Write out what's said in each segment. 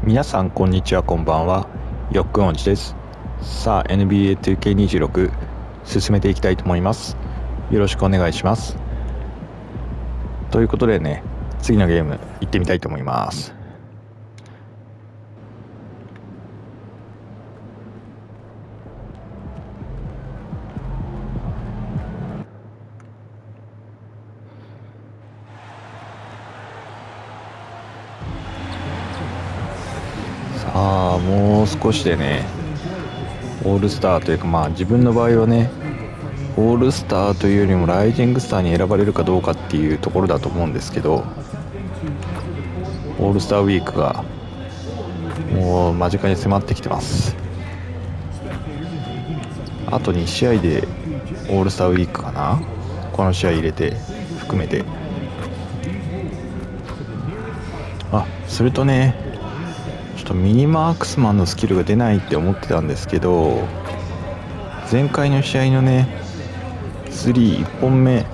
皆さんこんにちは、こんばんは。よっくんおじです。さあ NBA2K26 進めていきたいと思います。よろしくお願いします。ということでね、次のゲーム行ってみたいと思います。さあもう少しでね、オールスターというか、自分の場合はね、オールスターというよりもライジングスターに選ばれるかどうかっていうところだと思うんですけど、オールスターウィークがもう間近に迫ってきてます。あと2試合でオールスターウィークかな、この試合入れて含めて。それとね、ちょっとミニマークスマンのスキルが出ないって思ってたんですけど、前回の試合のね1本目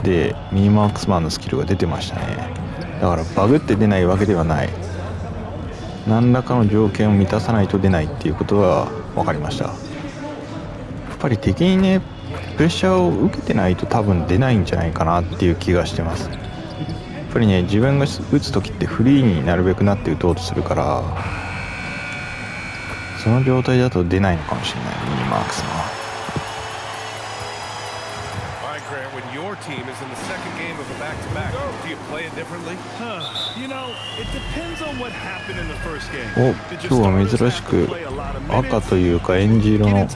でミニマークスマンのスキルが出てましたね。だからバグって出ないわけではない、何らかの条件を満たさないと出ないっていうことが分かりました。やっぱり敵にねプレッシャーを受けてないと多分出ないんじゃないかなっていう気がしてます。やっぱりね、自分が打つ時ってフリーになるべくなって打とうとするから、その状態だと出ないのかもしれない、ミニマークスマン。今日は珍しく赤というかエンジ色の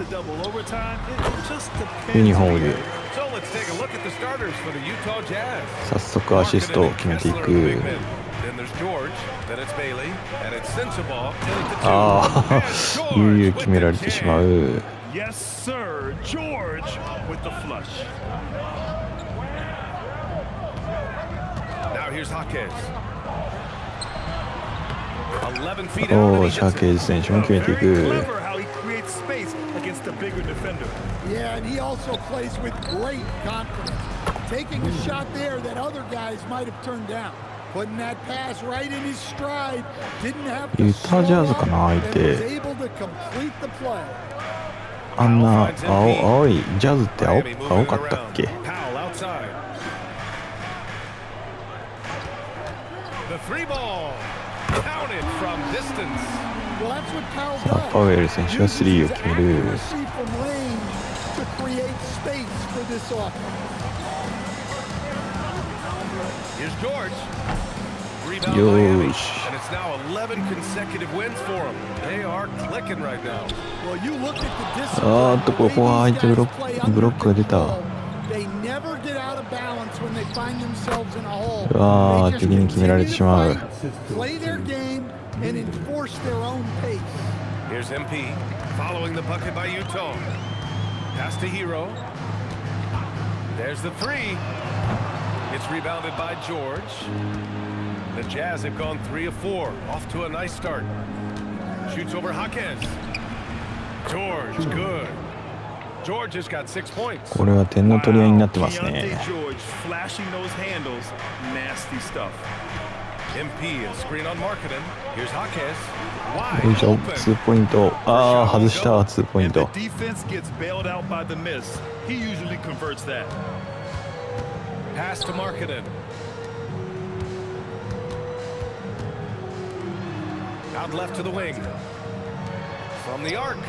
ユニフォームで早速アシストを決めていく。悠々決められてしまう。シャーケーズ選手も決めていく。Yeah, and he also plays with great confidence, taking a shot there that other guys might have turned down, putting that pass right in his stride, didn't have to slow up, and was able to complete the play. あんな青いジャズって青かったっけ。さあパウエル選手が3を決める。よし、ここは相手ブロックが出た。敵に決められてしまう。Here's MP following the bucket by Utah. Pass to Hero. There's the three. It's rebounded by George. The Jazz have gone 3 of 4. Off to a nice start. Shoots over Jaquez. George, good. George has got 6 points. これは点の取り合いになってますね。MP is screen on Marketing. Here's Jaquez. よいしょ、2ポイント。外した、2ポイント。Pass to Marketing. Out left to the wing. From the arc.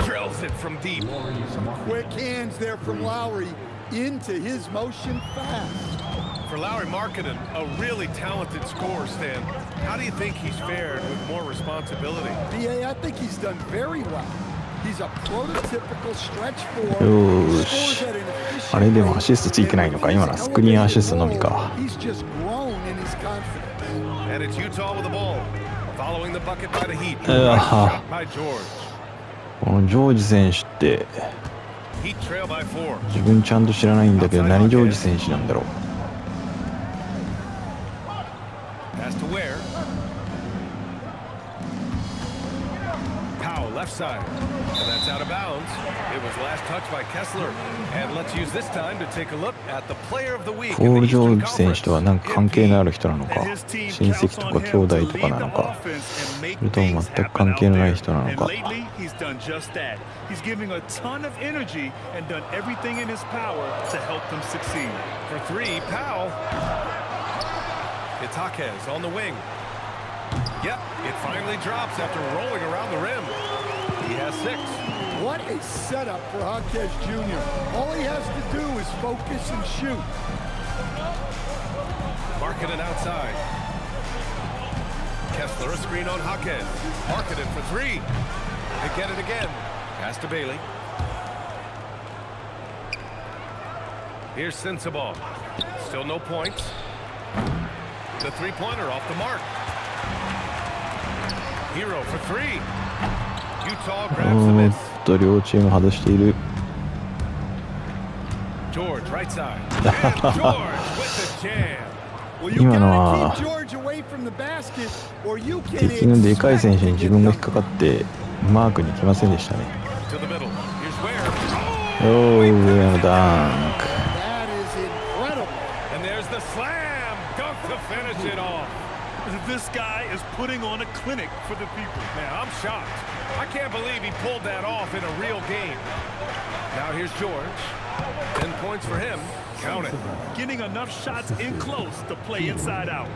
Drills it from deep. Some quick hands there from Lowry into his motion fast. For Lowry Marketing, a really talented scorer, Stan. How do you think he's fared with more responsibility? BA, I think he's done very well. He's a prototypical stretch four. よし、あれでもアシストついてないのか。今のはスクリーンアシストのみか。He's just grown in his confidence. And it's Utah with the ball. Following the bucket by the Heat. By George. このジョージ選手って自分ちゃんと知らないんだけど、何ジョージ選手なんだろう。Powell left side, and that's out of bounds. It was last touched by Kessler, and let's use this time to take a look at the player of the week ポ in ー the ル・ジョ Eastern ージ選手とは Conference. 何か関係のある人なのか、 And his team 親戚 counts と on か him 兄弟 to とか lead な the のか、 offense and そ make れとも things 全く happen 関 out 係のない there. 人なの And か。 lately, he's done just that. He's giving a ton of energy and done everything in his power to help them succeed. For three, Powell. It's Jaquez on the wing. Yep, it finally drops after rolling around the rim. He has 6. What a setup for Jaquez Jr. All he has to do is focus and shoot. Marketing outside. Kessler, a screen on Jaquez. Marketing for 3. They get it again. Pass to Bailey. Here's Sensabaugh. Still no points. The three-pointer off the mark. Hero for 3. Utah grabs the おー miss. っと両チーム外している。 George right side. And George with the jam. Well, you 今の gotta は keep George away from the basket, or you can 敵のでかい選手に expect 自 to 分 get が引っかかってマークに来ませんでしたね。 To the middle. Here's Ware. おー、上のダンク。 That is incredible. And there's the slam. Dunk to finish it off. This guy is putting on a clinic for the people. Man, I'm shocked. I can't believe he pulled that off in a real game. Now here's George. 10 points for him. Count it. Getting enough shots in close to play inside out.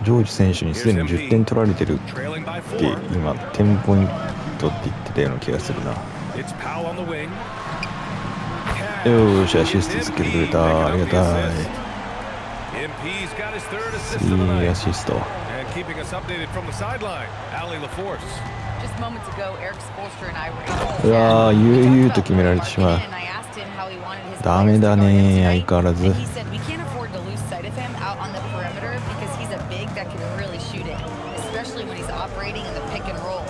ジョージ選手にすでに10点取られてるっ Trailing by て 4. 今10ポイントって言ってたような気がするな。 It's Powell on the wing. よーし、アシストつけてくれた。ありがたい。 MP's got his third assist of the いい night. アシスト。 And keeping us updated from the sideline, Allie LaForce. Just moments ago, Eric Spoelstra and I were able to うわー、chat. 悠 We 々 talked と決められ about てしまう。 Markkanen, and I asked him how he wanted his ダメ players to だ guard him ね、 tonight. 相変わらず。 And he said we can't afford to lose sight of him out on the perimeter because he's a big that can really shoot it, especially when he's operating in the pick and roll.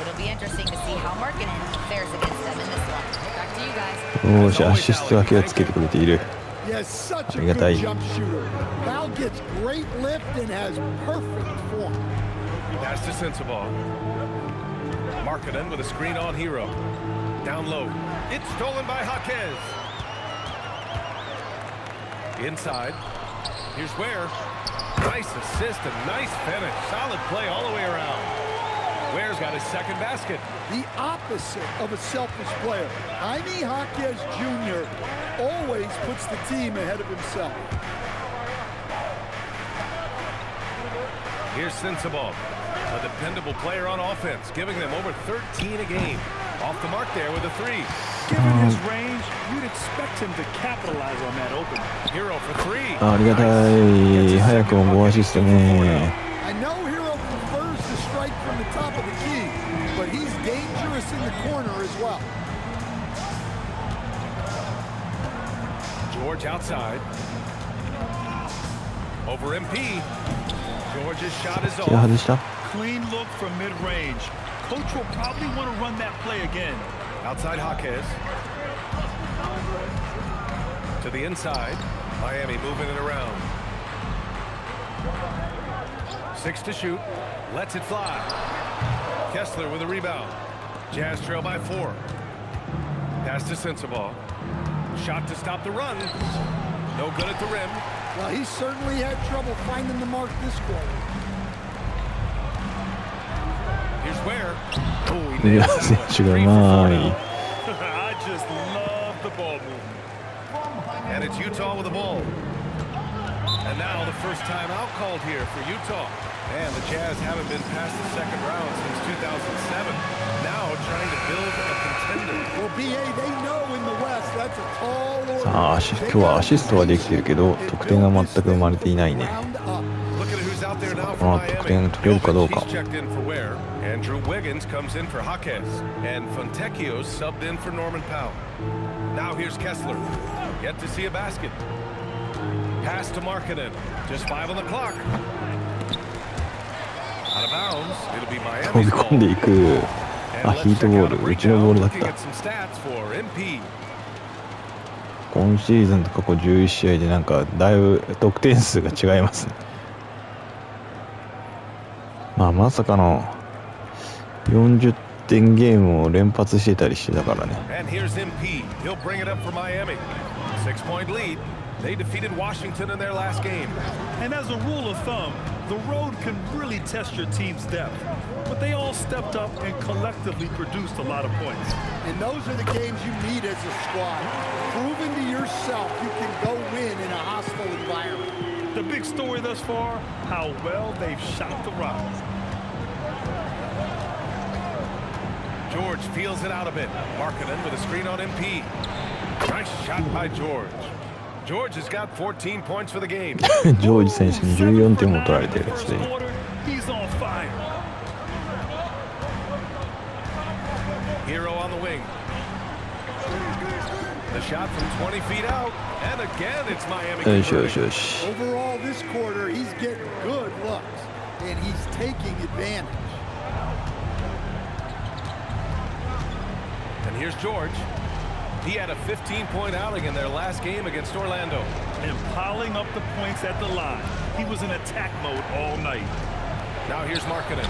It'll be interesting to see how Markkanen fares against them in this one. Back to you guys. よーし、アシストだけはつけてくれている。 He has such a ありがたい。 good jump shooter. Val gets great lift and has perfect form. Pass to Sensabaugh. Markkanen with a screen on Hero. Down low. It's stolen by Jaquez. Inside. Here's Ware. Nice assist and nice finish. Solid play all the way around. Ware's got his second basket. The opposite of a selfish player. Jaime Jaquez Jr. always puts the team ahead of himself. Here's Sensabaugh, a dependable player on offense, giving them over 13 a game. Off the mark there with a 3. Given his range, you'd expect him to capitalize on that opening. Hero for 3. ありがたい。早くも5アシストね。 I know Hero prefers to strike from the top of the key, but he's dangerous in the corner as well. George outside. Over MP. George's shot is 気が off. 外した。 Clean look from mid-range. Coach will probably want to run that play again. Outside Jaquez. To the inside. Miami moving it around. 6 to shoot. Lets it fly. Kessler with a rebound. Jazz trail by 4. Pass to Sensabaugh. Shot to stop the run. No good at the rim. Well, he certainly had trouble finding the mark this quarter. Here's Ware. Oh, he いや、 nails 選 it. 手が 3 for う 4 ま now. い。 I just love the ball movement. And it's Utah with the ball. And now the first time out called here for Utah. And the Jazz haven't been past the second round since 2007. Now trying to build a contender. Well, BA, they know in the West that's a tall order. さあ、今日はアシストはできてるけど、得点が全く生まれていないね。 Round up. Look at who's out there now こ for の後得点 Miami. 取れるかどうか。 He's checked in for Ware. Andrew Wiggins comes in for Jaquez. And Fontecchio's subbed in for Norman Powell. Now here's Kessler. Yet to see a basket. Pass to Markkanen. Just 5 on the clock. Out of bounds. It'll be 飛 Miami's び ball. 込んでいく。 And あ、 let's ヒート check ボ out a ール。うちのボー breakdown ルだっ looking た at。some stats for MP. 今シーズンと過去11試合でなんかだいぶ得点数が違いますね。まあまさかの40点ゲームを連発してたりしてたからね。 And here's MP. He'll bring it up for Miami. 6-point lead. They defeated Washington in their last game. And as a rule of thumb, the road can really test your team's depth. But they all stepped up and collectively produced a lot of points. And those are the games you need as a squad. Proving to yourself you can go win in a hostile environment. The big story thus far, how well they've shot the rock. George feels it out a bit. Markkanen with a screen on MP. Nice shot by George. George has got 14 points for the game. ジョージ選手に14点も取られてるんですね。 He's on fire. Hero on the wing. The shot from 20 feet out. And again, it's Miami. よしよしよし。 Overall, this quarter, he's getting good looks, and he's taking advantage. And here's George. He had a 15-point outing in their last game against Orlando. And piling up the points at the line. He was in attack mode all night. Now here's Markkanen.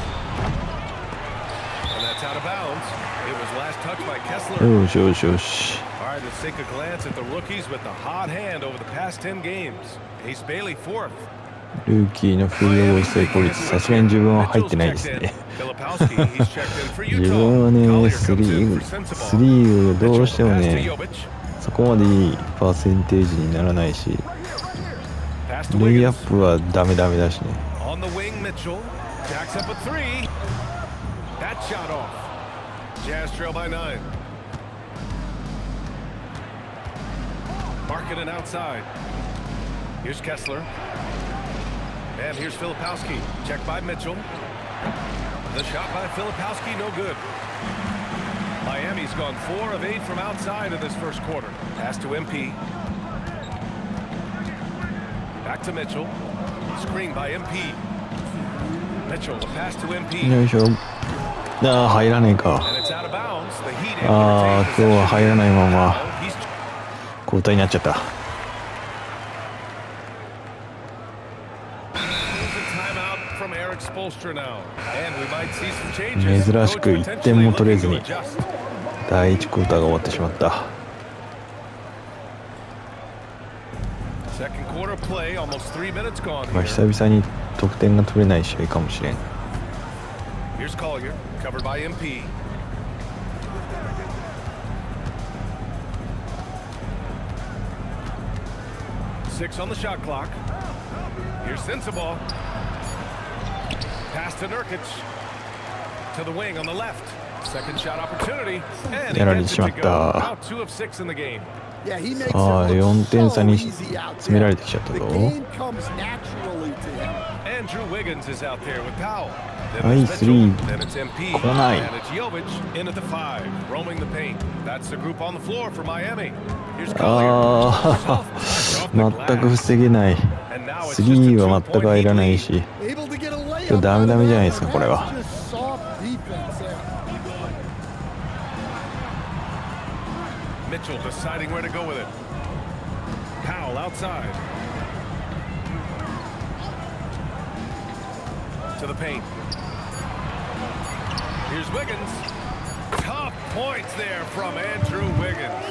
And that's out of bounds. It was last touched by Kessler. よしよしよし。 All right, let's take a glance at the rookies with the hot hand over the past 10 games. Ace Bailey, fourth. ルーキーのフィールドゴール成功率、さすがに自分は入ってないですね。自分はね、スリーをどうしてもね、そこまでいいパーセンテージにならないし、レイアップはダメだしね。On the wing, Mitchell jacks up a three. That shot off. Jazz trail by 9. Markkanen outside. Here's Kessler. And here's Filipowski. Checked by Mitchell. The shot by Filipowski, no good. Miami's gone 4 of 8 from outside in this first quarter. Pass to MP. Back to Mitchell. Screen by MP. Mitchell, the pass to MP. よいしょ。ああ、入らねえか。And it's out of bounds. The Heat ああ、今日は入らないまま交代になっちゃった。珍しく1点も取れずに第1クォーターが終わってしまった。まあ久々に得点が取れない試合かもしれん。6 on the shot clock. Here's Sensabaugh. Pass to Nurkic. To the wing on the left. Second shot opportunity. And he gets it to go. Now 2 of 6 in the game. ああ、4点差に詰められてきちゃったぞ。Andrew Wiggins is out there with Powell. はい、3 Then it's MP. 来ない。 And it's Jovic in at the 5, roaming the paint. That's the group on the floor for Miami. Here's ああ、全く防げない。3は全く入らないし、今日ダメじゃないですかこれは。Mitchell deciding where to go with it. Powell outside. To the paint. Here's Wiggins. Tough points there from Andrew Wiggins.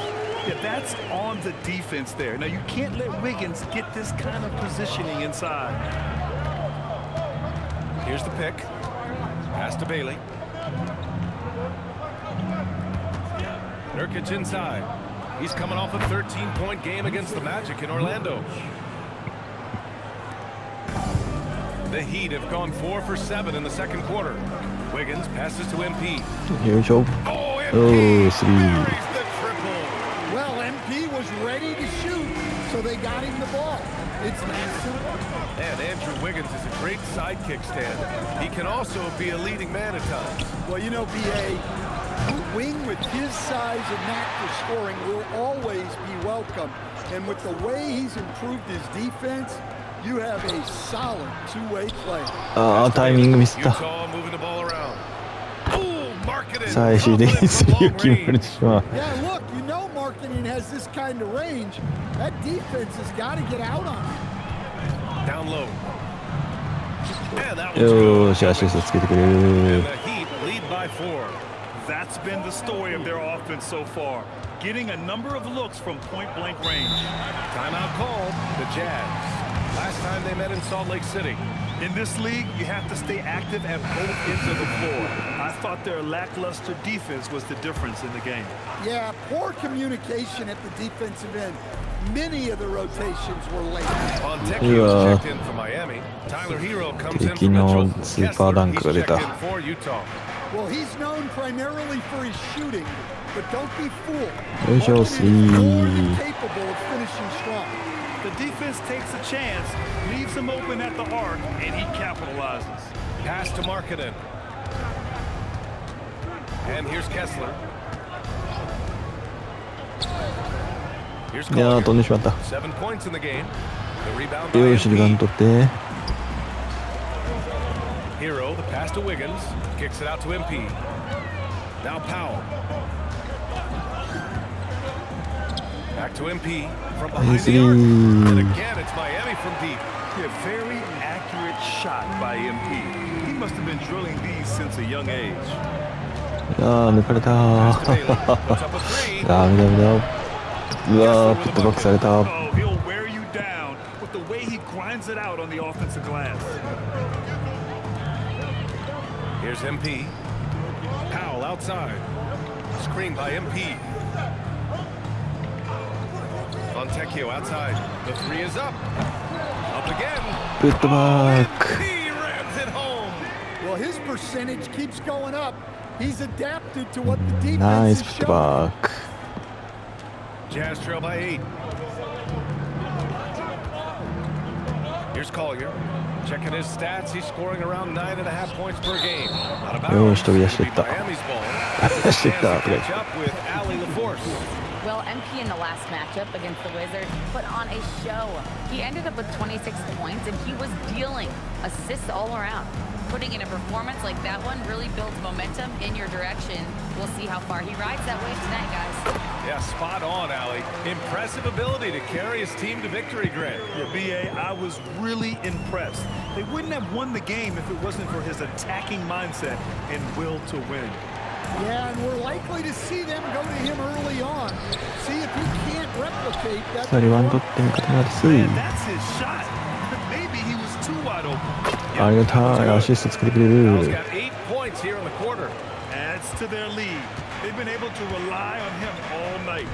Yeah, that's on the defense there. Now, you can't let Wiggins get this kind of positioning inside. Here's the pick. Pass to Bailey. Nurkic inside. He's coming off a 13-point game against the Magic in Orlando. The Heat have gone 4 for 7 in the second quarter. Wiggins passes to MP. よいしょ。Oh, MP おー、3。 buries the triple. Well, MP was ready to shoot, so they got him the ball. It's that simple. And Andrew Wiggins is a great sidekick stand. He can also be a leading man at times. Well, you know, B.A., a wing with his size and knack for scoring will always be welcome. And with the way he's improved his defense, you have a solid two-way player. ああ、タイミングミスった。 Utah moving the ball around. Ooh, Markkanen. 最終的にスリーを決めてしまう。 Yeah, look, you know Markkanen has this kind of range. That defense has got to get out on him. Down low. And that was よ good. ーし、アシストつけてくれる。 And the Heat lead by 4. That's been the story of their offense so far, getting a number of looks from point-blank range. Timeout called. The Jazz. Last time they met in Salt Lake City. In this league, you have to stay active at both ends of the floor. I thought their lackluster defense was the difference in the game. Yeah, poor communication at the defensive end. Many of the rotations were late. Fontecchio's checked in for Miami. Tyler Hero comes in for Mitchell. Kessler, he's checked in for Utah. Well, he's known primarily for his shooting, but don't be fooled. We shall Martin is more than see. capable of finishing strong. The defense takes a chance, leaves him open at the arc, and he capitalizes. Pass to Markkanen. And here's Kessler. Here's いやー、飛んでしまった。 7 points in the game. The rebound by よし、リバウンド MP. 取って。 Hero, the pass to Wiggins. Kicks it out to MP. Now Powell. Back to MP from behind the arc. And again, it's Miami from deep. A very accurate shot by MP. He must have been drilling these since a young age. いやー、抜かれた Pass to ー。 Bailey. Puts up a three. ダメダメだ。うわー、プットバックされた。 Oh, he'll wear you down with the way he grinds it out on the offensive glass. Here's MP. Powell outside. Screen by MP. Fontecchio outside. The three is up. Up again. プットバック。 He rams it home. Well, his percentage keeps going up. He's adapted to what the ナイ defense ス is プット showing. バック。 Jazz trail by 8. Here's Collier. Checking his stats. He's scoring around 9.5 points per game. Out of bounds. It'll be Miami's ball. Chance to catch up with Ali LaForce. Well, MP in the last matchup against the Wizards put on a show. He ended up with 26 points, and he was dealing assists all around. Putting in a performance like that one really builds momentum in your direction. We'll see how far he rides that wave tonight, guys. Yeah, spot on, Ali. Impressive ability to carry his team to victory, Grant. Yeah, B.A., I was really impressed. They wouldn't have won the game if it wasn't for his attacking mindset and will to win. Yeah, and we're likely to see them go to him early on. See if he can't replicate that. さあ、リバウンド取って味方がです。 Man, that's his shot. Maybe he was too wide open. ありがたい。アシストつけてくれ Powell's る。 got 8 points here in the quarter. Adds to their lead. They've been able to rely on him all night.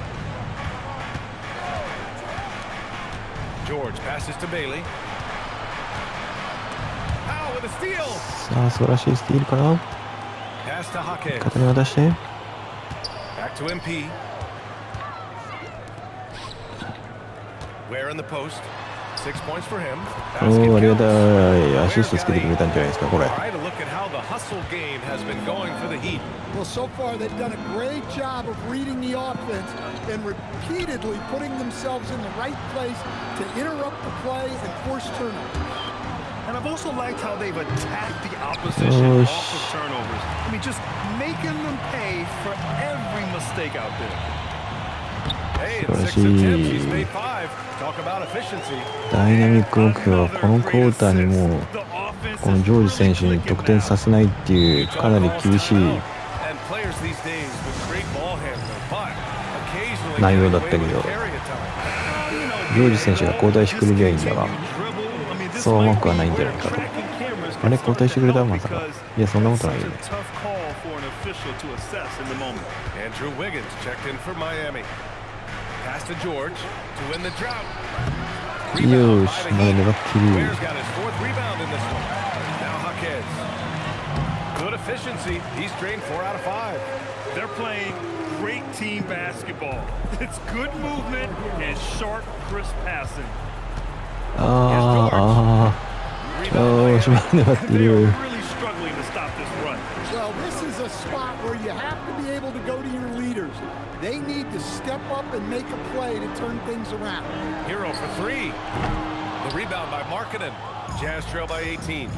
George passes to Bailey. Powell with a steal. さあ、素晴らしいスティールから。 Pass to Hawkins. 味方に渡して。 Back to MP. Ware in the post. 6 points for him. おー、ありが Basket た counts. い。アシストつけてくれたんじゃないですか、これ。 All right, a look at how the hustle game has been going for the Heat. Well, so far they've done a great job of reading the offense and repeatedly putting themselves in the right place to interrupt the play and force turnovers. And I've also liked how they've attacked the opposition Oh, off of turnovers. I mean, just making them pay for every mistake out there. Hey, in 6 attempts, he's made 5. Talk about efficiency. ダイナミック目標はこのクォーターにもうこのジョージ選手に得点させないっていうかなり厳しい And players these days with great ball handling, but occasionally 内容だったけど carry at times. ジョージ選手が交代してくれりゃいいんだがそううまくはないんじゃないかとあれ交代してくれたまさかいやそんなことないよね Andrew Wiggins checked in for Miami. Pass to George to win the drought. よーしまだ粘ってる Ware's got his 4th rebound in this one. Now Hawkins. Good efficiency. He's drained 4 out of 5. They're playing great team basketball. It's good movement and sharp, crisp passing. あーよーしまだ粘って They are る really struggling to stop this run. Well, this is a spot where you have to be able to go to your leaders. They need to step up and make a play to turn things around. Hero for 3. The rebound by Markkanen. Jazz trail by 18.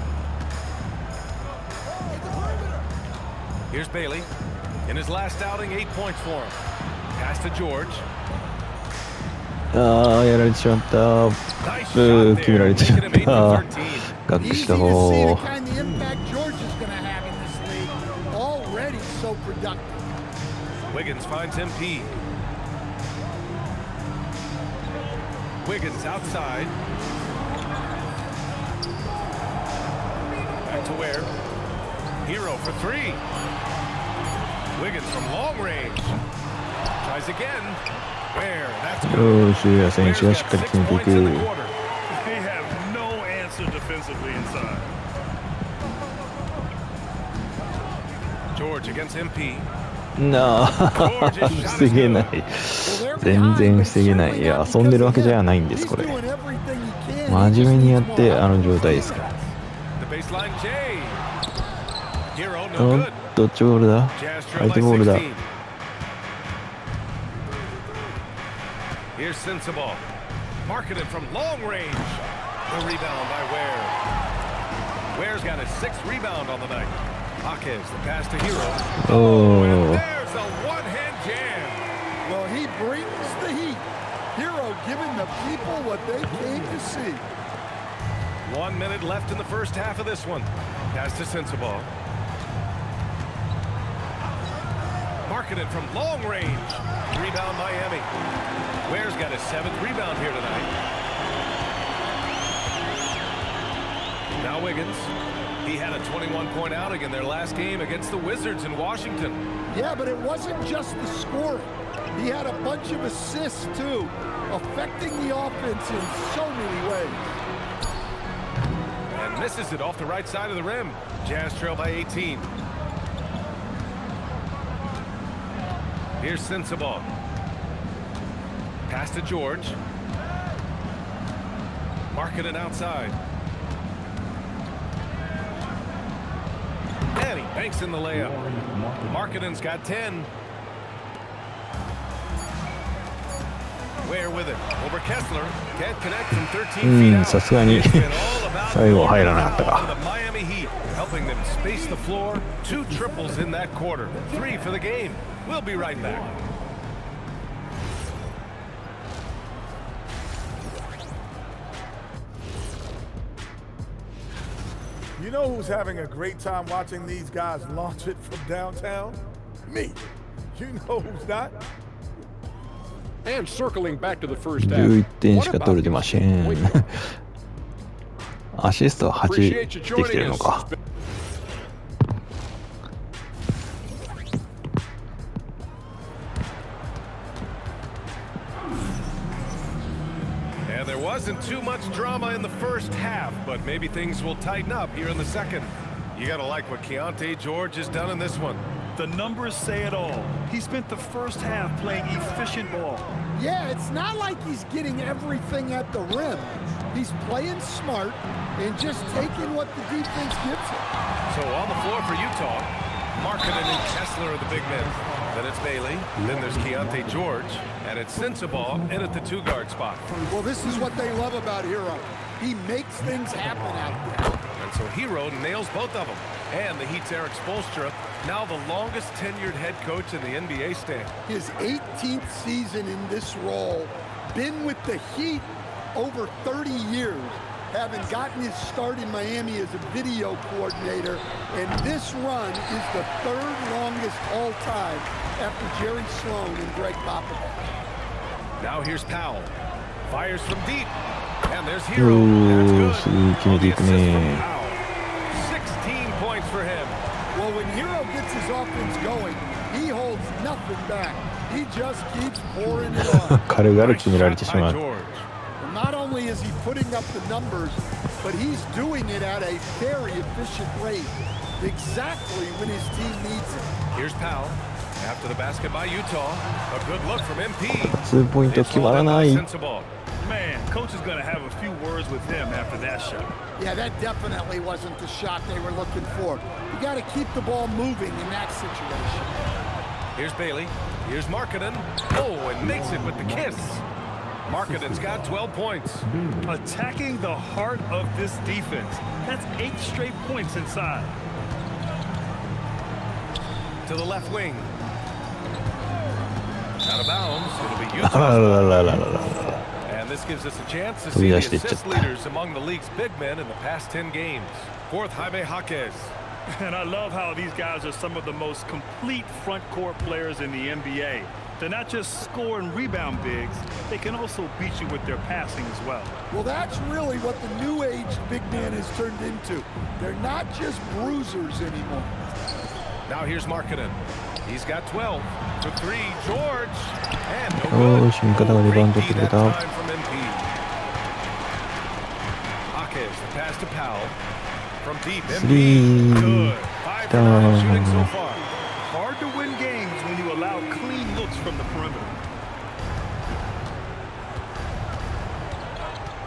Here's Bailey. In his last outing, 8 points for him. Pass to George. あーやられてしまった Nice shot 決めら there, れてしま making っ him 8 た for 13. ガック Easy した to see 方 the kind of impact George is going to have in this Tommy. Already so productive. Wiggins finds MP. Wiggins outside. Back to Ware. Hero for three. Wiggins from long range. Tries again. Ware. That's よし、ウェア選手がしっかり決めていく。 They have no answer defensively inside. George against MP. なあ、防げない。全然防げない。いや、遊んでるわけじゃないんです、これ。真面目にやって、あの状態ですから。 The baseline J. Hero お no っ good. どっちボールだ Jazz 相 trail 手 by ボールだ。 16. Here's Sensible. Marketed from long range. The rebound by Ware. Ware's got his 6th rebound on the night. Hawkins, the pass to Hero. Oh. And there's the one-hand jam. Well, he brings the heat. Hero giving the people what they came to see. 1 minute left in the first half of this one. Pass to Sensible. Marketed from long range. Rebound Miami. Ware's got his 7th rebound here tonight. Now Wiggins. He had a 21-point outing in their last game against the Wizards in Washington. Yeah, but it wasn't just the scoring. He had a bunch of assists, too, affecting the offense in so many ways. And misses it off the right side of the rim. Jazz trail by 18. Here's Sensible. Pass to George. Marketed outside. And he banks in the layup. Marketing's got 10. Ware with it. Over Kessler. Can't connect from 13 feet out. さすがに It's been all about 最後入らなかった for か。 the Miami Heat, helping them space the floor. 2 triples in that quarter. 3 for the game. We'll be right back. You know who's having a great time watching these guys launch it from downtown? Me. You know who's not? And circling back to the first half. 11点しか取れてません。アシストは8 Appreciate で you きて joining るの us. か。 And there wasn't too much drama in the first half, but maybe things will tighten up here in the second. You gotta like what Keontae George has done in this one. The numbers say it all. He spent the first half playing efficient ball. Yeah, it's not like he's getting everything at the rim. He's playing smart and just taking what the defense gives him. So on the floor for Utah, Markkanen and Kessler are the big men. Then it's Bailey, then there's Keontae George, and it's Sensabaugh in at the 2-guard spot. Well, this is what they love about Hero. He makes things happen out there. And so Hero nails both of them. And the Heat's Eric Spoelstra, now the longest tenured head coach in the NBA stand. His 18th season in this role, been with the Heat over 30 years, having gotten his start in Miami as a video coordinator, and this run is the 3rd longest all time after Jerry Sloan and Greg Popovich. Now here's Powell. Fires from deep. And there's Hero. おー、 That's すぐ決め good. ていく The assist ね from。Powell. 16 points for him. Well, when Hero gets his offense going, he holds nothing back. He just keeps pouring it on. 軽々決められてしま By う。 George. And not only is he putting up the numbers, but he's doing it at a very efficient rate, exactly when his team needs it. Here's Powell. After the basket by Utah. A good look from MP. 2ポイント決まらない。 Man, coach is going to have a few words with him after that shot. Yeah, that definitely wasn't the shot they were looking for. You got to keep the ball moving in that situation. Here's Bailey. Here's Markkanen. Oh, and makes it with the kiss. Markkanen's got 12 points. Attacking the heart of this defense. That's 8 straight points inside. To the left wing. Out of bounds. It'll be あら Utah. ららららら。 And this gives us a chance to 飛び see the 出していっちゃっ assist た。 leaders among the league's big men in the past 10 games. Fourth, Jaime Jaquez. And I love how these guys are some of the most complete front court players in the NBA. They're not just score and rebound bigs, they can also beat you with their passing as well. Well, that's really what the new age big man has turned into. They're not just bruisers anymore. Now here's Markkanen. He's got 12 for 3. George. And no good. 지금 가다가 리바운드 Great D that 뚫리다. time from MP. Hawkins, the pass to Powell. From deep, MP. Three. Good. 5 for 9 shooting so far. Hard to win games when you allow clean looks from the perimeter.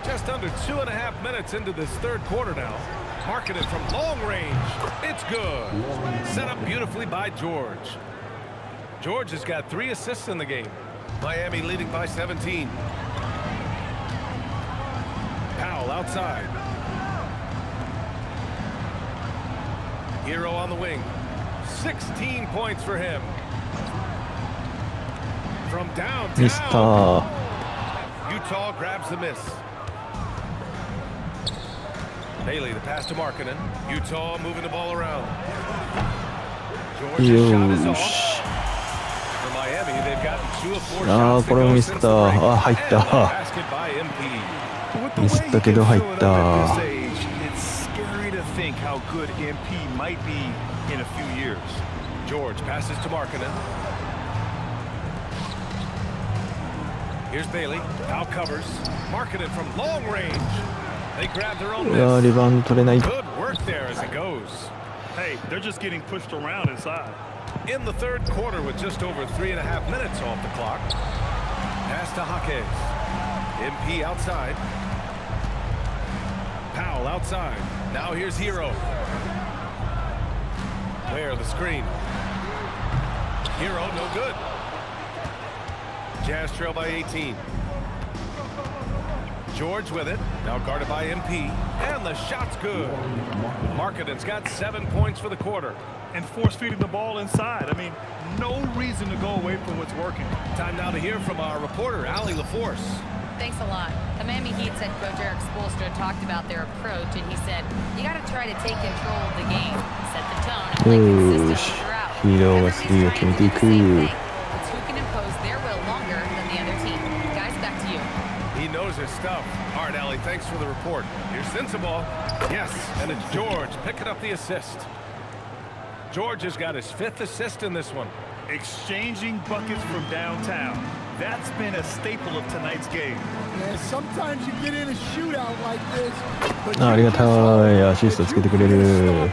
Just under 2.5 minutes into this third quarter now. Markkanen from long range. It's good. Set up beautifully by George. George has got 3 assists in the game. Miami leading by 17. Powell outside. Hero on the wing. 16 points for him. From downtown. 미스터. Utah grabs the miss. Bailey, the pass to Markkanen. Utah moving the ball around. George's shot is off. For Miami, they've gotten 2 of 4 아, shots toこれも go ミ since ス the った。 break. あ、入っ And た。 a basket by MP. With the way he ミスったけど can 入っ show it up た。 at this age, it's scary to think how good MP might be in a few years. George passes to Markkanen. Here's Bailey. Now covers. Markkanen from long range. They grab their own うわ、 miss. リバウンド取れない。 Good work there as it goes. Hey, they're just getting pushed around inside. In the third quarter with just over 3.5 minutes off the clock. Pass to Hawkins. MP outside. Powell outside. Now here's Hero. Where the screen. Hero no good. Jazz trail by 18. George with it. Now guarded by MP. And the shot's good. Markkanen's got 7 points for the quarter. And force-feeding the ball inside. I mean, no reason to go away from what's working. Time now to hear from our reporter, Allie LaForce. Thanks a lot. The Miami Heat's head coach Eric Spoelstra talked about their approach, and he said, you got to try to take control of the game, set the tone, and play consistently throughout. ヒーローがスリーを決めていく。 It's who can impose their will longer than the other team. Guys, back to you. He knows his stuff. All right, Allie, thanks for the report. Here's Sensabaugh. Yes, and it's George picking up the assist. George has got his 5th assist in this one. Exchanging buckets from downtown. That's been a staple of tonight's game. Yeah, sometimes you get in a shootout like this, but ありがたい。アシストつけてくれる。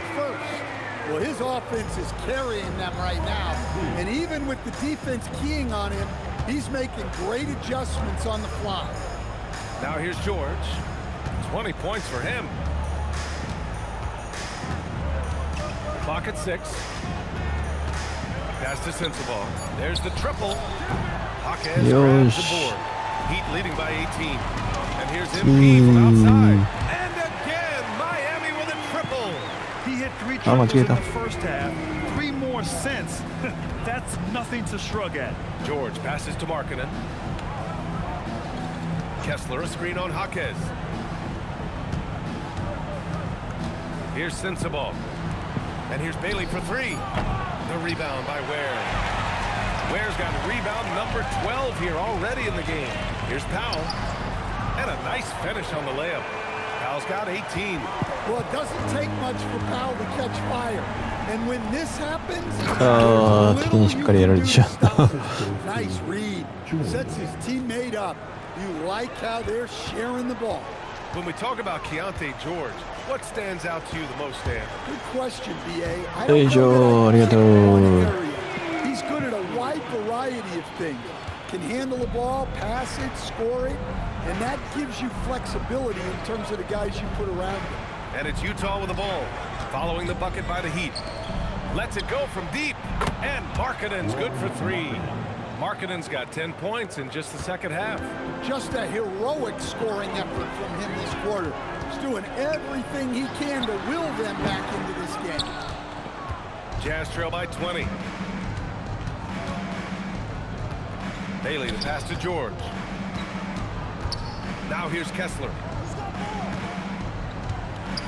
Well, his offense is carrying them right now, and even with the defense keying on him, he's making great adjustments on the fly. Now here's George. 20 points for him. Clock at 6. Pass to Sensabaugh. There's the triple. Hawkins grabs the board. Heat leading by 18. And here's MP from outside. And again, Miami with a triple. He hit 3 Ah, triples in Machida. the first half. 3 more since. That's nothing to shrug at. George passes to Markkanen. Kessler a screen on Hawkins. Here's Sensabaugh. And here's Bailey for 3. The rebound by Ware. Ware's got rebound number 12 here already in the game. Here's Powell. And a nice finish on the layup. Powell's got 18. Well, it doesn't take much for Powell to catch fire. And when this happens, ああ、敵にしっかりやられてしまった。 nice read. Sets his teammate up. You like how they're sharing the ball. When we talk about Keontae George, what stands out to you the most, Dan? Good question, BA. I よい don't しょ、 know ありがと that one う。 area. He's good at a wide variety of things. Can handle the ball, pass it, score it, and that gives you flexibility in terms of the guys you put around him. And it's Utah with the ball, following the bucket by the Heat. Lets it go from deep, and Markkanen's good for 3. Markkanen's got 10 points in just the second half. Just a heroic scoring effort from him this quarter. He's doing everything he can to will them back into this game. Jazz trail by 20. Bailey, the pass to George. Now here's Kessler.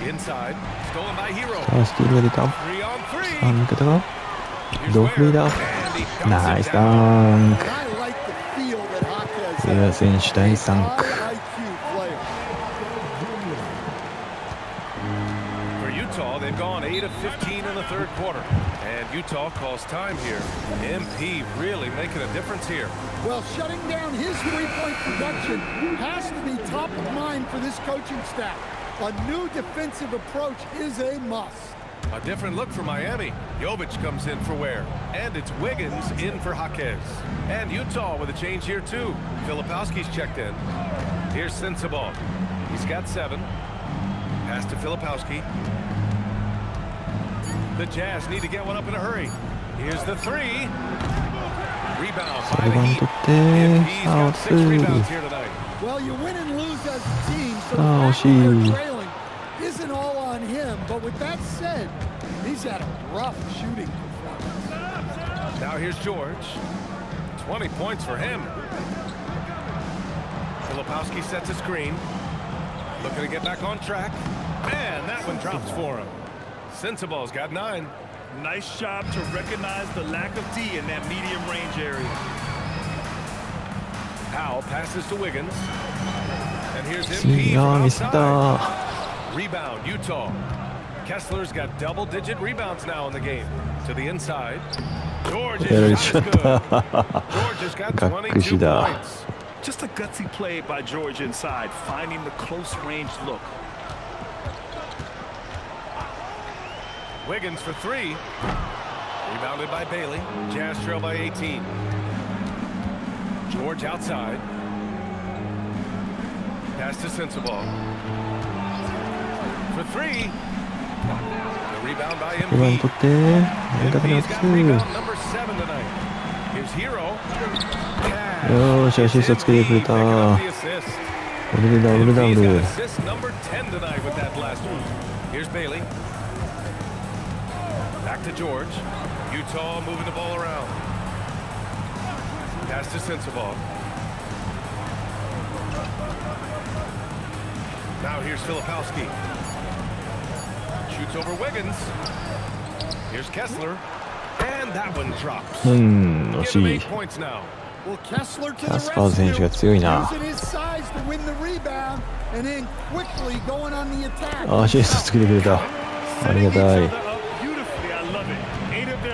Inside, stolen by Hero. さあスティールが出た。 3 on 3. 味方が Here's ドフリー Ware, だ。 and he dunks ナイ it スダ down. ンク。 I like the feel that Jaquez 上田 has. 選手第3 High 区。 IQ player. For Utah, they've gone 8 of 15 in the third quarter. And Utah calls time here. MP really making a difference here. Well, shutting down his three-point production has to be top of mind for this coaching staff. A new defensive approach is a must. A different look for Miami. Jovic comes in for Ware. And it's Wiggins in for Jaquez. And Utah with a change here too. Filipowski's checked in. Here's Sensabaugh. He's got 7. Pass to Filipowski. The Jazz need to get one up in a hurry. Here's the 3. Rebound by the 最後に Heat. 取って、 MP's さあ got 打つ。 6 rebounds here tonight. Well, you win and lose as a team, so the Oh, fact that they're she- trailing isn't all on him. But with that said, he's had a rough shooting performance. Now here's George. 20 points for him. Filipowski sets a screen. Looking to get back on track. And that one drops for him. Sensabaugh's got 9. Nice job to recognize the lack of D in that medium range area. Powell passes to Wiggins. And here's い MP や from ーミスっ outside. た。 Rebound, Utah. Kessler's got double-digit rebounds now in the game. To the inside. George's Yeah, shot is good. George has got 22 がっくしだ。 points. Just a gutsy play by George inside, finding the close range look. Wiggins for 3. Rebounded by Bailey. Jazz trail by 18. George outside. Pass to Sensabaugh. For 3. The rebound by これに MP. 取って味方に MP's 打 got つ。 rebound number 7 tonight. Here's Hero. よーしアシストつけてくれた。 Picking ダ up the assist. ブルダブルダブ MP's ル。 got assist number 10 tonight with that last one. Here's Bailey. Back to George. Utah moving the ball around. Pass to Sensabaugh. Now here's Filipowski. Shoots over Wiggins. Here's Kessler. And that one drops. 惜 Give し him い。 8 points now. Well, Kessler to the キャスパー選手が rescue, 強いな。 using his size to win the rebound, and then quickly going on the attack. アシストつけてくれた。ありがたい。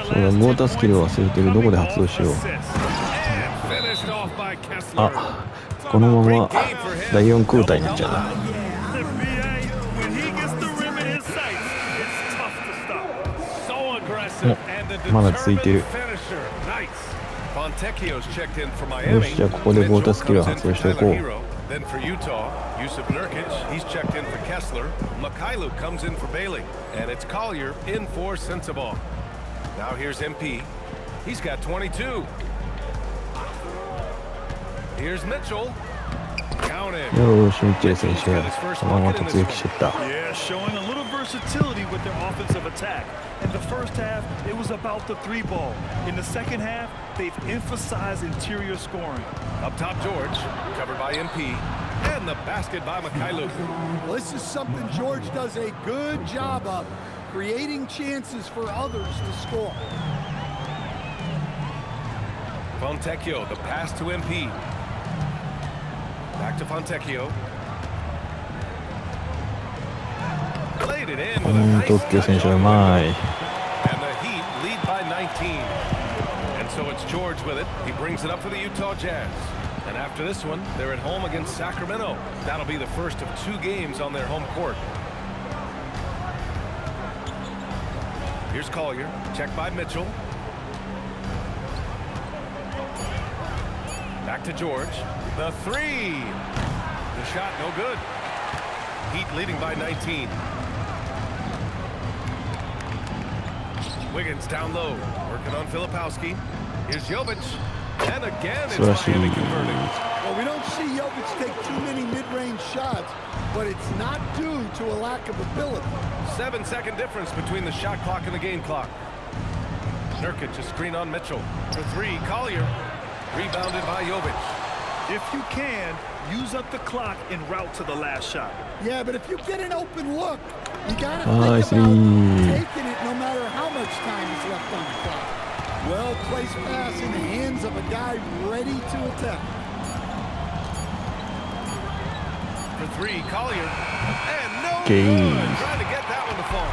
そうだ、ウォータースキルを忘れてる。どこで発動しよう。 And finished off by Kessler. あ、このまま第4クォーターになっちゃうな。 When he gets the rim in his sights, it's tough to stop. So aggressive and a まだ続いて determined る。 finisher. Nice. Fontecchio's checked in for よ Miami. し、じゃあここでウォータースキルを発動しておこう。 Then for Utah, Yusuf Nurkic, he's checked in for Kessler. Mikhailuk comes in for Bailey. And it's Collier in for Sensabaugh. Now here's MP. He's got 22. Here's Mitchell. Count it. よーし、ミッチェル選手がそのまま突撃していった。 Yeah, showing a little versatility with their offensive attack. In the first half, it was about the 3 ball. In the second half, they've emphasized interior scoring. Up top, George, covered by MP. And the basket by Mikhailuk. Well, this is something George does a good job of, creating chances for others to score. Fontecchio, the pass to MP. Back to Fontecchio. Played it in with a nice トッケ touch 選手がう on まい。 And the Heat lead by 19. And so it's George with it. He brings it up for the Utah Jazz. And after this one, they're at home against Sacramento. That'll be the first of 2 games on their home court. Here's Collier, checked by Mitchell. Back to George. The 3. The shot no good. Heat leading by 19. Wiggins down low, working on Filipowski. Here's Jovic. And again, it's Miami converting. Well, we don't see Jovic take too many mid-range shots, but it's not due to a lack of ability. 7-second difference between the shot clock and the game clock. Nurkic a screen on Mitchell. For 3, Collier. Rebounded by Jovic. If you can, use up the clock en route to the last shot. Yeah, but if you get an open look, you gotta I think see. about taking it no matter how much time is left on the clock. Well-placed pass in the hands of a guy ready to attack. For three, Collier. And no Game. good. Trying to get that one to fall.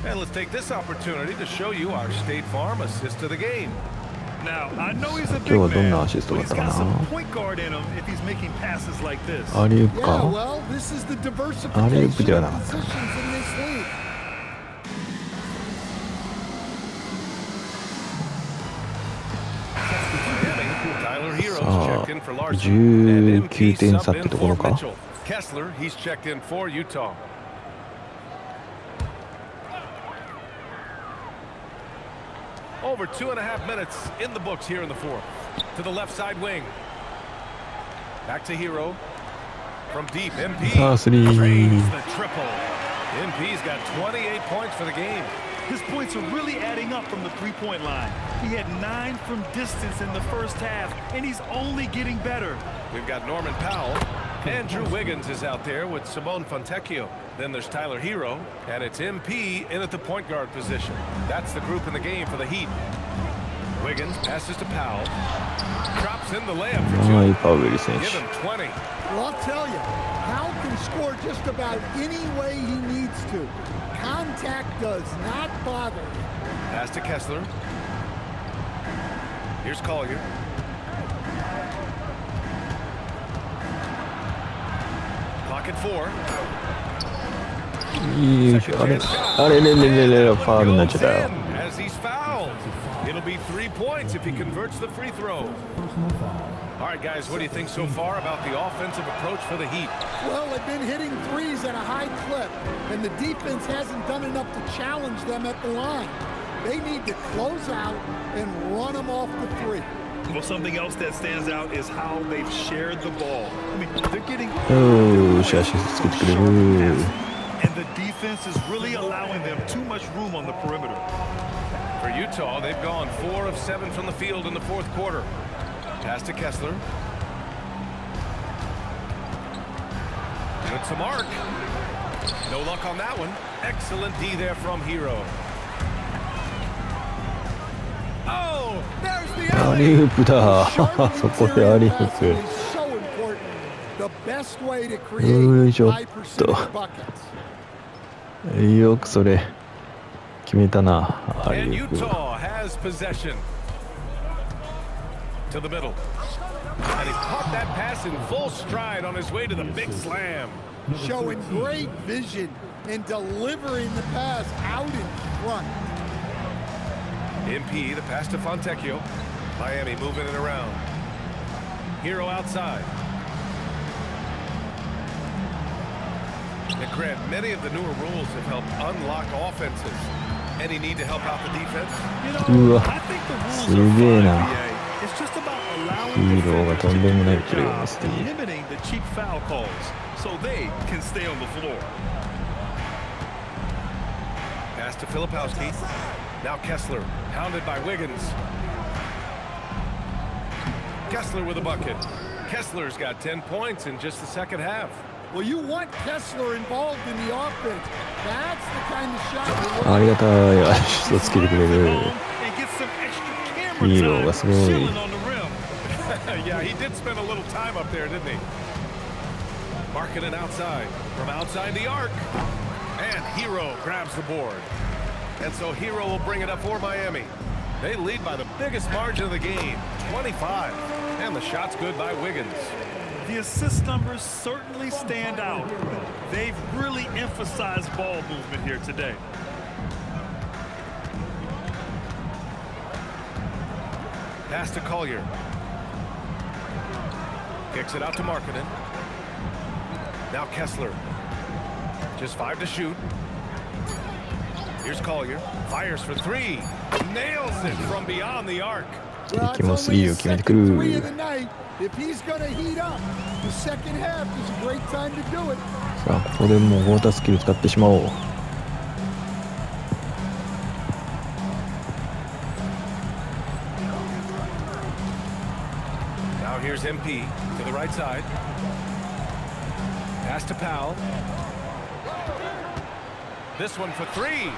And let's take this opportunity to show you our State Farm assist to the game. Now, I know he's a big 今日はどんな man, アシスト but だっ he's たか got な。 some point guard in him if he's making passes like this. アリウープ Yeah, か。 well, this is the アリウープ diversification では of なかった。 positions in this league. Tyler Hero's さあ checked in for Larson. And 19 点差 subbed って in ところ for か。 Mitchell. Kessler, he's checked in for Utah. Over 2.5 minutes in the books here in the fourth. To the left side wing. Back to Hero. From deep, MP. さあ、スリー。 Drains the triple. MP's got 28 points for the game. His points are really adding up from the three-point line. He had 9 from distance in the first half, and he's only getting better. We've got Norman Powell. Andrew Wiggins is out there with Simone Fontecchio. Then there's Tyler Hero, and it's MP in at the point guard position. That's the group in the game for the Heat. Wiggins passes to Powell. Drops in the layup for はい、 two. パウエル選 Give 手。 him 20. Well, I'll tell you, Powell can score just about any way he needs to. Contact does not bother him. Pass to Kessler. Here's Collier. Clock at 4. いい、あれ、あれれれれれ、ファールになっちゃったよ。 As he's fouled. It'll be 3 points if he converts the free throw. All right, guys, what do you think so far about the offensive approach for the Heat? Well, they've been hitting threes at a high clip, and the defense hasn't done enough to challenge them at the line. They need to close out and run them off the three. Well, something else that stands out is how they've shared the ball. I mean, they're getting よーし、アシストつけてくれる。 and the defense is really allowing them too much room on the perimeter. For Utah, they've gone 4 of 7 from the field in the fourth quarter. Pass to Kessler. Good to Mark. No luck on that one. Excellent D there from Hero. Oh, there's the ア alley. リウープだ。 Sharp そこでアリウ interior ー passing プ。 is so important. The best way to よ create いしょっ high と。 percentage buckets. よくそれ決めたな。アリ And ウープ。 Utah has possession. To the middle. And he caught that pass in full stride on his way to the big slam. Showing great vision and delivering the pass out in front. MP, the pass to Fontecchio. Miami moving it around. Hero outside. And Grant, many of the newer rules have helped unlock offenses. Any need to help out the defense? You know, Ooh, I think the rules so are fine, now. NBA. It's just about allowing Hero defendersがとto んで do もない their プレーを見 job せている。 and limiting the cheap foul calls so they can stay on the floor. Pass to Filipowski. Now Kessler, hounded by Wiggins. Kessler with a bucket. Kessler's got 10 points in just the second half. Well, you want Kessler involved in the offense. That's the kind of shot you're あ looking りがたい。アシストつけてくれる。 And get some extra camera ヒーロー time がすごい。 chilling on the rim. Yeah, he did spend a little time up there, didn't he? Marking it outside, from outside the arc. And Hero grabs the board. And so Hero will bring it up for Miami. They lead by the biggest margin of the game, 25. And the shot's good by Wiggins. The assist numbers certainly stand out. They've really emphasized ball movement here today. Pass to Collier. Kicks it out to Markkinen. Now Kessler. Just 5 to shoot. Here's Collier. Fires for 3. Nails it from beyond the arc. Well, 敵も it's ス only リーを his 決めてく second る。 three of the night. If he's going to heat up, the second half is a great time to do it. さあ、ここでもうウォータースキル使ってしまおう。Here's MP to the right side. Pass to Powell. This one for three.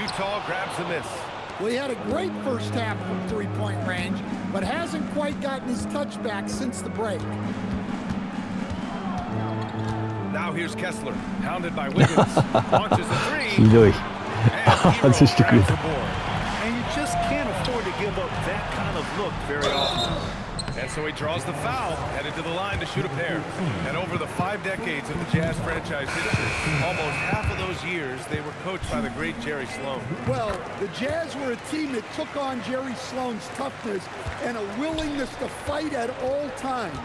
Utah grabs the miss. Well, he had a great first half from three-point range, but hasn't quite gotten his touchback since the break. Now here's Kessler, hounded by Wiggins. Launches a three. ひどい And 外してくれ grabs た the board. And you just can't afford to give up that kind of look very often. And so he draws the foul, headed to the line to shoot a pair. And over the 5 decades of the Jazz franchise history, almost half of those years, they were coached by the great Jerry Sloan. Well, the Jazz were a team that took on Jerry Sloan's toughness and a willingness to fight at all times.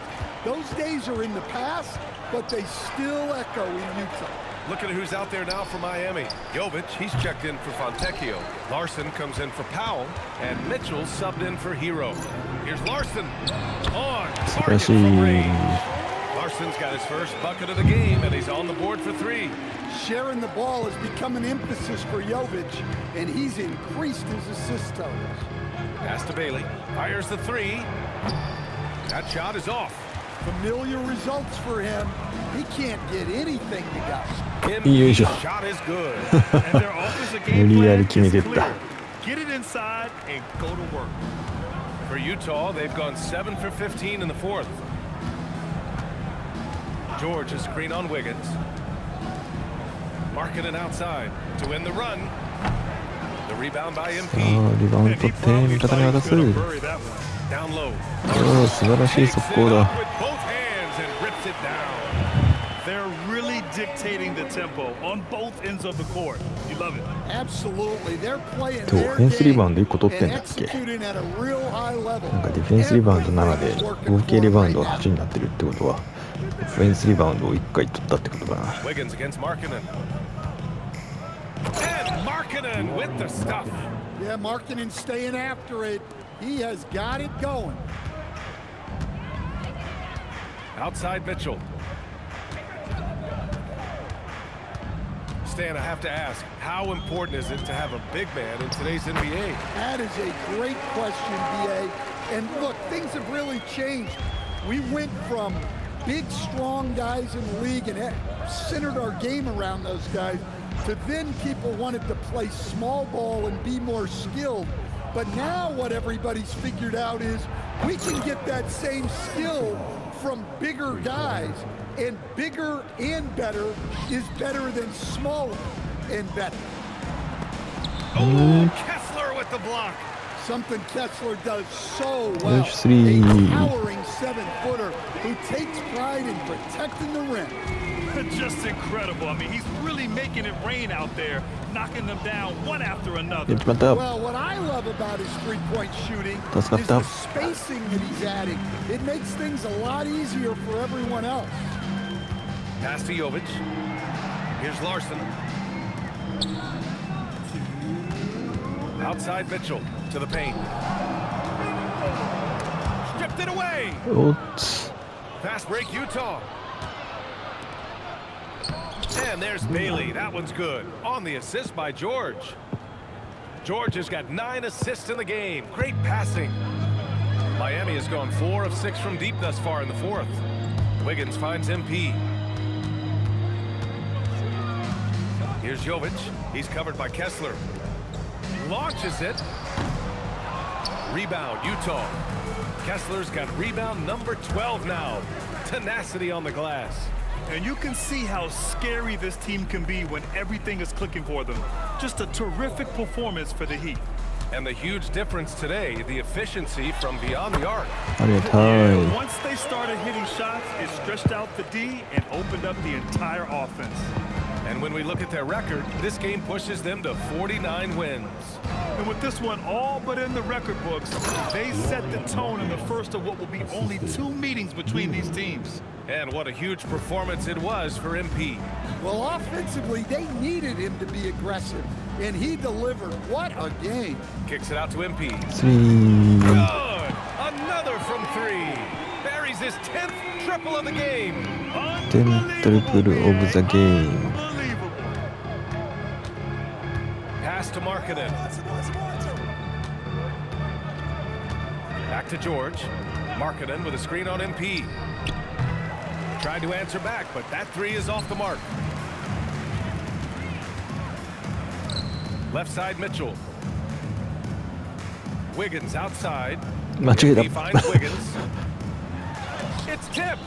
Those days are in the past, but they still echo in Utah. Looking at who's out there now for Miami. Jovic, he's checked in for Fontecchio. Larson comes in for Powell, and Mitchell subbed in for Hero. Here's Larson on target from range. Larson's got his first bucket of the game, and he's on the board for three. Sharing the ball has become an emphasis for Jovic, and he's increased his assist totals. Pass to Bailey. Fires the three. That shot is off. Familiar results for him. He can't get anything to go. His shot is good. And their offensive game 無理やり plan 決めて is った clear. Get it inside and go to work. For Utah, they've gone 7 for 15 in the fourth. George is screen on Wiggins. Marking it outside to win the run. The rebound by さ MP. あリバウンド And 取 he って probably 味方 thought に he 渡 was す gonna bury that one. Down low. おお素晴らしい Takes 速 it 攻 up だ with both hands and rips it down. They're really dictating the tempo on both ends of the court. You love it. Absolutely. They're playing と their フェンスリバウンド game 1個取ってん and だっけ executing at a real high level. なんかディフェンスリバウンド7で Everything is working 合計リ for バウ them ンド right が8になってるってことはフェンスリバウンドを1回取ったってことかな Wiggins against Markkanen. And Markkanen with the stuff. now. Yeah, Markkanen staying after it. He has got it going. Outside Mitchell. Stan, I have to ask, how important is it to have a big man in today's NBA? That is a great question, B.A. And look, things have really changed. We went from big, strong guys in the league and centered our game around those guys to then people wanted to play small ball and be more skilled. But now what everybody's figured out is we can get that same skill from bigger guys, and bigger and better is better than smaller and better. Oh, Kessler with the block. Something Kessler does so well. There's three. A towering 7-footer who takes pride in protecting the rim. Just incredible. I mean, he's really making it rain out there, knocking them down one after や another. っちまった Well, what I love about his three-point shooting is 助かった the spacing that he's adding. It makes things a lot easier for everyone else. Pass to Jovic. Here's Larson. Outside Mitchell to the paint. Stripped it away. おっつ Fast break Utah. And there's Bailey. That one's good. On the assist by George. George has got 9 assists in the game. Great passing. Miami has gone 4 of 6 from deep thus far in the fourth. Wiggins finds MP. Here's Jovic. He's covered by Kessler. Launches it. Rebound, Utah. Kessler's got rebound number 12 now. Tenacity on the glass. And you can see how scary this team can be when everything is clicking for them. Just a terrific performance for the Heat. And the huge difference today, the efficiency from beyond the arc. ありがたい Yeah, once they started hitting shots, it stretched out the D and opened up the entire offense. And when we look at their record, this game pushes them to 49 wins. And with this one all but in the record books, they set the tone in the first of what will be only 2 meetings between these teams. And what a huge performance it was for MP. Well, offensively, they needed him to be aggressive, and he delivered. What a game. Kicks it out to MP. スリー Good! Another from 3. Buries his 10th triple of the game. テントリプルオブザゲーム Unbelievable. Pass to Markkanen. Back to George. Markkanen with a screen on MP. Tried to answer back, but that three is off the mark. Left side Mitchell. Wiggins outside. 間違えた He finds Wiggins. It's tipped.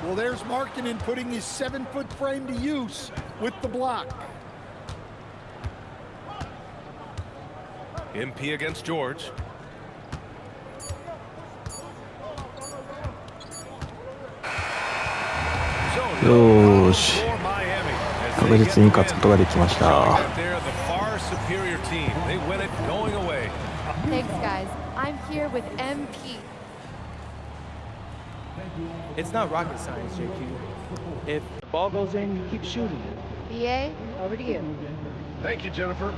Well, there's Markkanen putting his 7-foot frame to use with the block. MP against George. Zone よーし for Miami as 確 they 実 get に the 勝つことができまし win. た。 They're the far superior team. They win it going away. Thanks, guys. I'm here with MP. It's not rocket science, JQ. If the ball goes in, you keep shooting. BA, over to you. Thank you, Jennifer.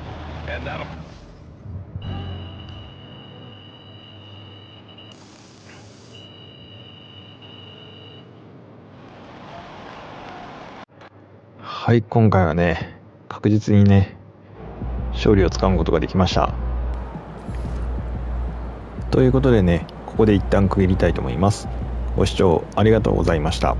And that'll. はい、今回はね、確実にね、勝利をつかむことができました。ということでね、ここで一旦区切りたいと思います。ご視聴ありがとうございました。